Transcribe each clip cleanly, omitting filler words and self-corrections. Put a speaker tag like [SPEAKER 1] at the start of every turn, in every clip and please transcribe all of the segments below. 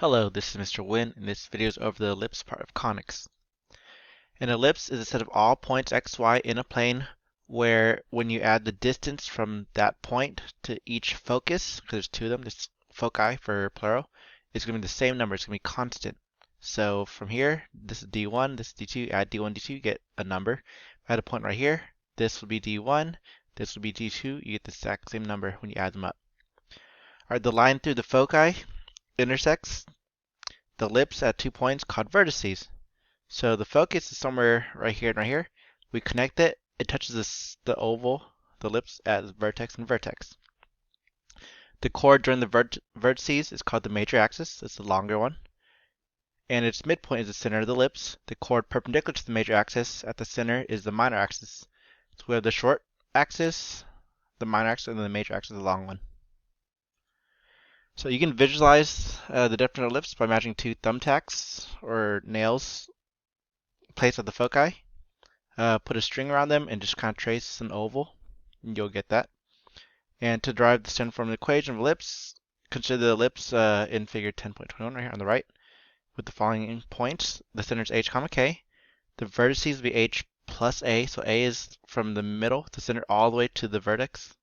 [SPEAKER 1] Hello, this is Mr. Wynn, and this video is over the ellipse part of conics. An ellipse is a set of all points x, y in a plane where when you add the distance from that point to each focus, because there's two of them, this foci for plural, it's going to be the same number, it's going to be constant. So from here, this is d1, this is d2, add d1, d2, you get a number. If I had a point right here, this would be d1, this would be d2, you get the exact same number when you add them up. Alright, the line through the foci intersects the ellipse at 2 points called vertices. So the focus is somewhere right here and right here. We connect it, it touches the oval, the ellipse at vertex and vertex. The chord during the vertices is called the major axis, it's the longer one. And its midpoint is the center of the ellipse. The chord perpendicular to the major axis at the center is the minor axis. So we have the short axis, the minor axis, and then the major axis, the long one. So you can visualize the different ellipses by imagining two thumbtacks or nails placed at the foci. Put a string around them and just kind of trace an oval, and you'll get that. And to derive the standard form of the equation of ellipse, consider the ellipse in figure 10.21 right here on the right with the following points. The center is h comma k. The vertices will be h plus a, so a is from the middle, the center, all the way to the vertex.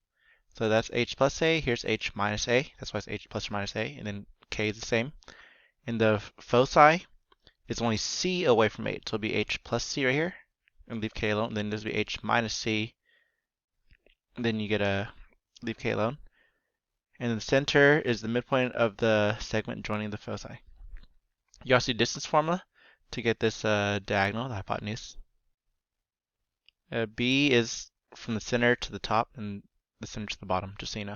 [SPEAKER 1] So that's h plus a, here's h minus a, that's why it's h plus or minus a, and then k is the same. And the foci is only c away from h, so it'll be h plus c right here, and leave k alone. Then this will be h minus c, and then you get a leave k alone. And the center is the midpoint of the segment joining the foci. You also do distance formula to get this diagonal, the hypotenuse. B is from the center to the top, and the center to the bottom, just so you know.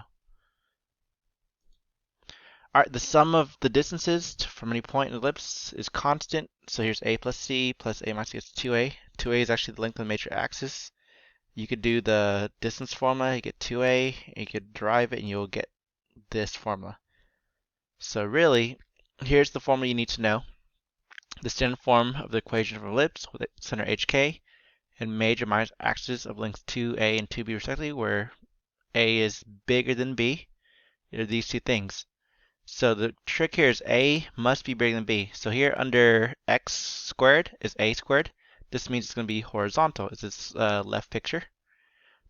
[SPEAKER 1] Alright, the sum of the distances from any point in the ellipse is constant. So here's a plus c plus a minus c, it's 2a. 2a is actually the length of the major axis. You could do the distance formula, you get 2a, and you could derive it, and you'll get this formula. So really, here's the formula you need to know. The standard form of the equation of an ellipse with center hk and major minor axes of lengths 2a and 2b respectively, where a is bigger than b. Are these two things. So the trick here is a must be bigger than b. So here under x squared is a squared. This means it's going to be horizontal. It's this left picture.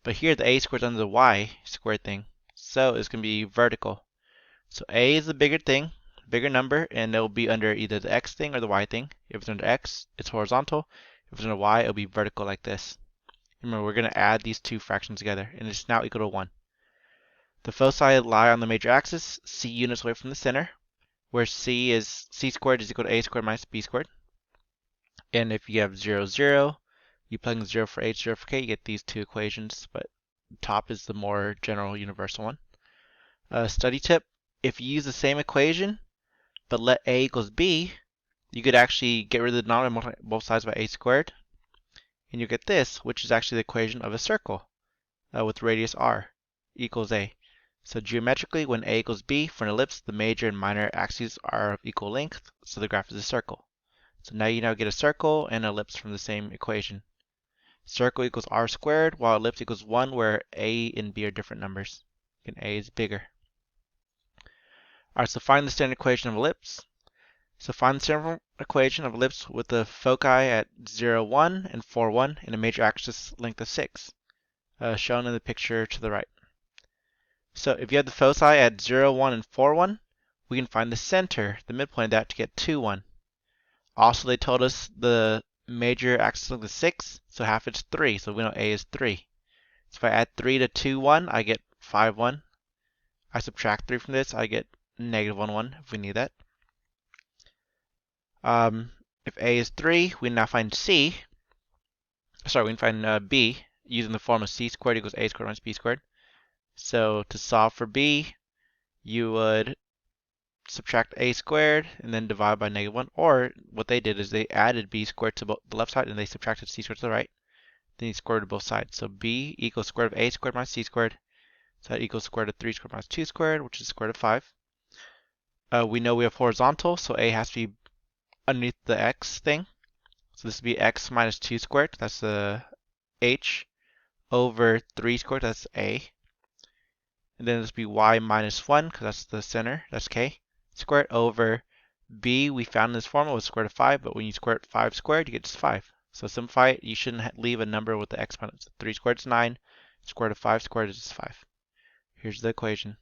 [SPEAKER 1] But here the a squared is under the y squared thing. So it's going to be vertical. So a is the bigger thing, bigger number, and it will be under either the x thing or the y thing. If it's under x, it's horizontal. If it's under y, it'll be vertical like this. Remember, we're going to add these two fractions together, and it's now equal to 1. The foci lie on the major axis, c units away from the center, where c squared is equal to a squared minus b squared. And if you have 0, 0, you plug in 0 for h, 0 for k, you get these two equations, but top is the more general universal one. Study tip, if you use the same equation, but let a equals b, you could actually get rid of the denominator and multiply both sides by a squared, and you get this, which is actually the equation of a circle with radius r equals a. So geometrically, when a equals b for an ellipse, the major and minor axes are of equal length, so the graph is a circle. So now you get a circle and an ellipse from the same equation. Circle equals r squared, while ellipse equals 1, where a and b are different numbers. And a is bigger. Alright, so find the standard equation of ellipse. So find the standard equation of ellipse with the foci at 0, 1 and 4, 1 and a major axis length of 6, shown in the picture to the right. So if you have the foci at 0, 1, and 4, 1, we can find the center, the midpoint of that, to get 2, 1. Also, they told us the major axis length is 6, so half it's 3, so we know a is 3. So if I add 3 to 2, 1, I get 5, 1. I subtract 3 from this, I get negative 1, 1, if we need that. If a is 3, we now find c. Sorry, we can find b using the formula c squared equals a squared minus b squared. So to solve for b, you would subtract a squared and then divide by negative 1. Or what they did is they added b squared to the left side and they subtracted c squared to the right. Then you squared to both sides. So b equals square root of a squared minus c squared. So that equals square root of 3 squared minus 2 squared, which is square root of 5. We know we have horizontal, so a has to be underneath the x thing. So this would be x minus 2 squared, that's the h, over 3 squared, that's a. And then this would be y minus 1, because that's the center, that's k, squared, over b we found in this formula was square root of 5, but when you square 5 squared, you get just 5. So simplify it, you shouldn't leave a number with the exponent. So 3 squared is 9, square root of 5 squared is just 5. Here's the equation.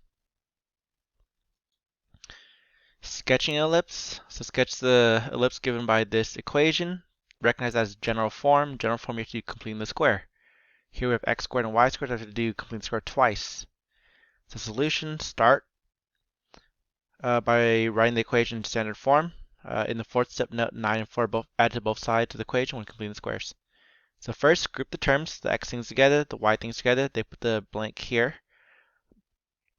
[SPEAKER 1] Sketching an ellipse. So sketch the ellipse given by this equation. Recognize that as general form. General form, you have to do completing the square. Here we have x squared and y squared. I have to do complete the square twice. So solution, start by writing the equation in standard form. In the fourth step, note 9 and 4 both add to both sides of the equation when completing the squares. So first, group the terms, the x things together, the y things together. They put the blank here.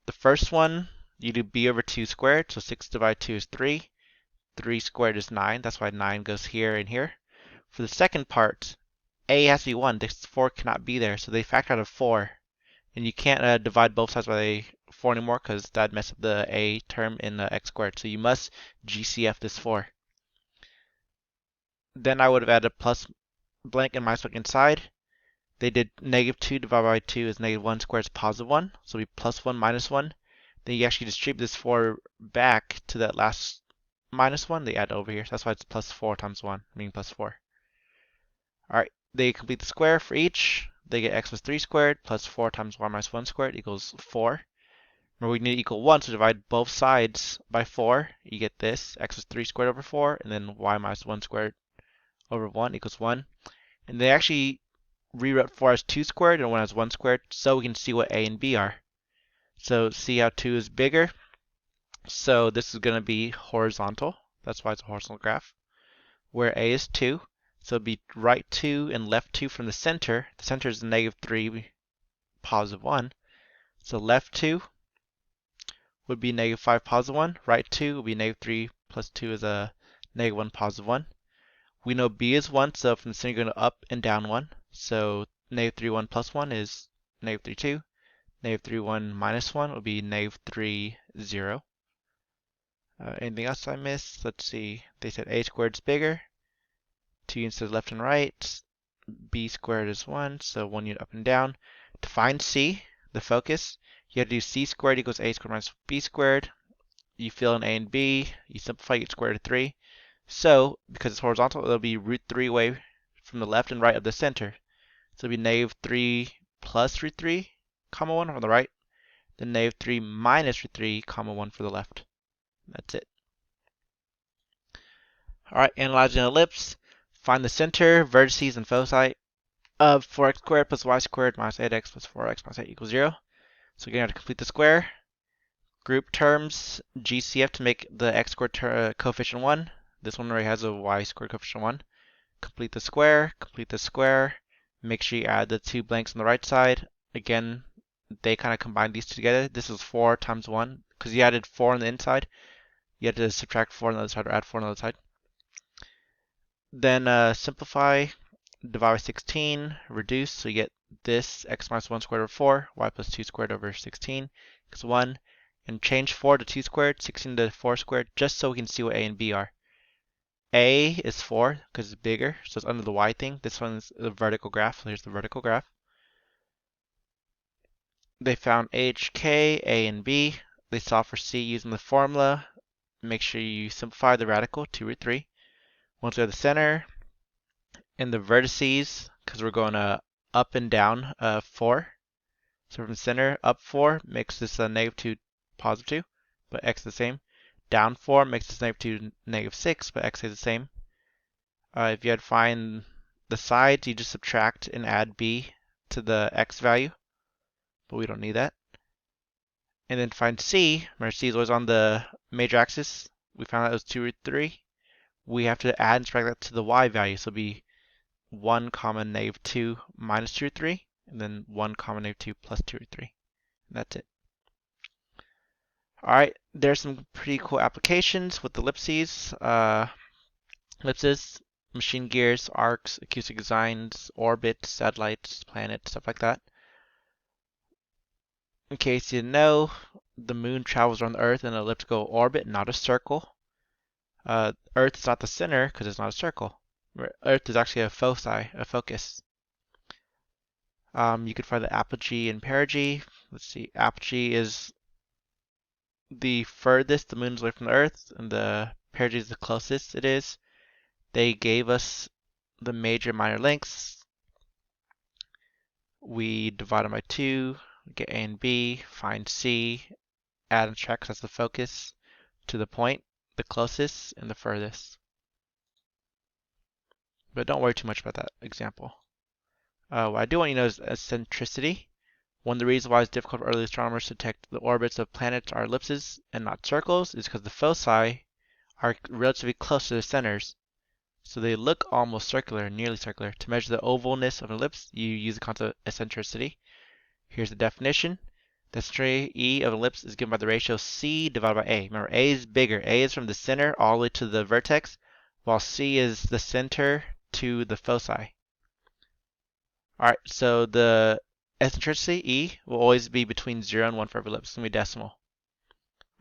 [SPEAKER 1] The first one, you do b over 2 squared, so 6 divided 2 is 3. 3 squared is 9, that's why 9 goes here and here. For the second part, a has to be 1, this 4 cannot be there, so they factor out of 4. And you can't divide both sides by 4 anymore because that'd mess up the a term in x squared. So you must GCF this 4. Then I would have added a plus blank and minus blank inside. They did negative 2 divided by 2 is negative 1 squared is positive 1. So it'll be plus 1 minus 1. Then you actually distribute this 4 back to that last minus 1. They add over here. So that's why it's plus 4 times 1, meaning plus 4. Alright, they complete the square for each. They get x plus 3 squared plus 4 times y minus 1 squared equals 4. Remember, we need to equal 1, so divide both sides by 4. You get this, x is 3 squared over 4, and then y minus 1 squared over 1 equals 1. And they actually rewrote 4 as 2 squared and 1 as 1 squared, so we can see what a and b are. So see how 2 is bigger? So this is going to be horizontal. That's why it's a horizontal graph. Where a is 2. So it'd be right 2 and left 2 from the center. The center is negative 3, positive 1. So left 2 would be negative 5, positive 1. Right 2 would be negative 3 plus 2 is a negative 1, positive 1. We know b is 1, so from the center you're going to up and down 1. So negative 3, 1 plus 1 is negative 3, 2. Negative 3, 1 minus 1 would be negative 3, 0. Anything else I missed? Let's see. They said a squared is bigger. 2 units is left and right. B squared is 1, so 1 unit up and down. To find C, the focus, you have to do C squared equals A squared minus B squared. You fill in A and B, you simplify, you get square root of 3. So, because it's horizontal, it'll be root 3 away from the left and right of the center. So it'll be negative 3 plus root 3, comma 1 on the right. Then negative 3 minus root 3, comma 1 for the left. That's it. Alright, analyzing an ellipse. Find the center, vertices, and foci of 4x squared plus y squared minus 8x plus 4x minus 8 equals 0. So again, I have to complete the square. Group terms, GCF to make the x squared coefficient 1. This one already has a y squared coefficient 1. Complete the square, complete the square. Make sure you add the 2 blanks on the right side. Again, they kind of combine these two together. This is 4 times 1. Because you added 4 on the inside, you had to subtract 4 on the other side or add 4 on the other side. Then simplify, divide by 16, reduce, so you get this x minus 1 squared over 4, y plus 2 squared over 16 equals 1. And change 4 to 2 squared, 16 to 4 squared, just so we can see what a and b are. A is 4 because it's bigger, so it's under the y thing. This one's the vertical graph, so here's the vertical graph. They found h, k, a, and b. They solved for c using the formula. Make sure you simplify the radical, 2 root 3. Once we have the center and the vertices, because we're going up and down 4. So from center, up 4 makes this a negative 2, positive 2, but x is the same. Down 4 makes this negative 2, negative 6, but x is the same. If you had to find the sides, you just subtract and add b to the x value, but we don't need that. And then find c, remember c is always on the major axis. We found out it was 2 root 3. We have to add and subtract that to the y value, so it'll be 1 comma negative 2 minus 2 root 3, and then 1 comma negative 2 plus 2 root 3. And that's it. Alright, there's some pretty cool applications with ellipses. Ellipses, machine gears, arcs, acoustic designs, orbits, satellites, planets, stuff like that. In case you didn't know, the moon travels around the Earth in an elliptical orbit, not a circle. Earth is not the center because it's not a circle. Earth is actually a foci, a focus. You could find the apogee and perigee. Let's see, apogee is the furthest the moon is away from the Earth, and the compared to the closest it is. They gave us the major and minor lengths. We divide them by 2, get A and B, find C, add and subtract, that's the focus, to the point, the closest and the furthest. But don't worry too much about that example. What I do want you to know is eccentricity. One of the reasons why it's difficult for early astronomers to detect the orbits of planets are ellipses and not circles is because the foci are relatively close to their centers. So they look almost circular, nearly circular. To measure the ovalness of an ellipse, you use the concept of eccentricity. Here's the definition. The eccentricity E of an ellipse is given by the ratio C divided by A. Remember, A is bigger. A is from the center all the way to the vertex, while C is the center to the foci. Alright, so the eccentricity E will always be between 0 and 1 for every ellipse. It's going to be decimal.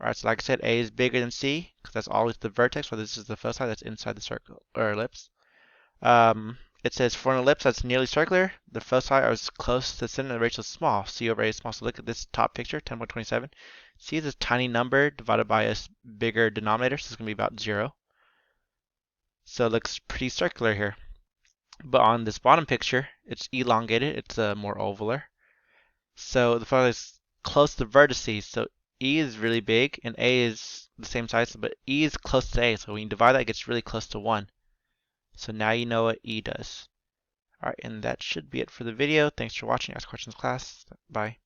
[SPEAKER 1] Alright, so like I said, A is bigger than C, because that's always the vertex, while this is the foci that's inside the circle or ellipse. It says for an ellipse that's nearly circular, the foci are as close to the center and the ratio is small. C over A is small. So look at this top picture, 10.27. C is this tiny number divided by a bigger denominator, so it's going to be about 0. So it looks pretty circular here. But on this bottom picture, it's elongated. It's more ovalar. So the foci is close to the vertices. So E is really big and A is the same size, but E is close to A. So when you divide that, it gets really close to 1. So now you know what E does. Alright, and that should be it for the video. Thanks for watching. Ask questions class. Bye.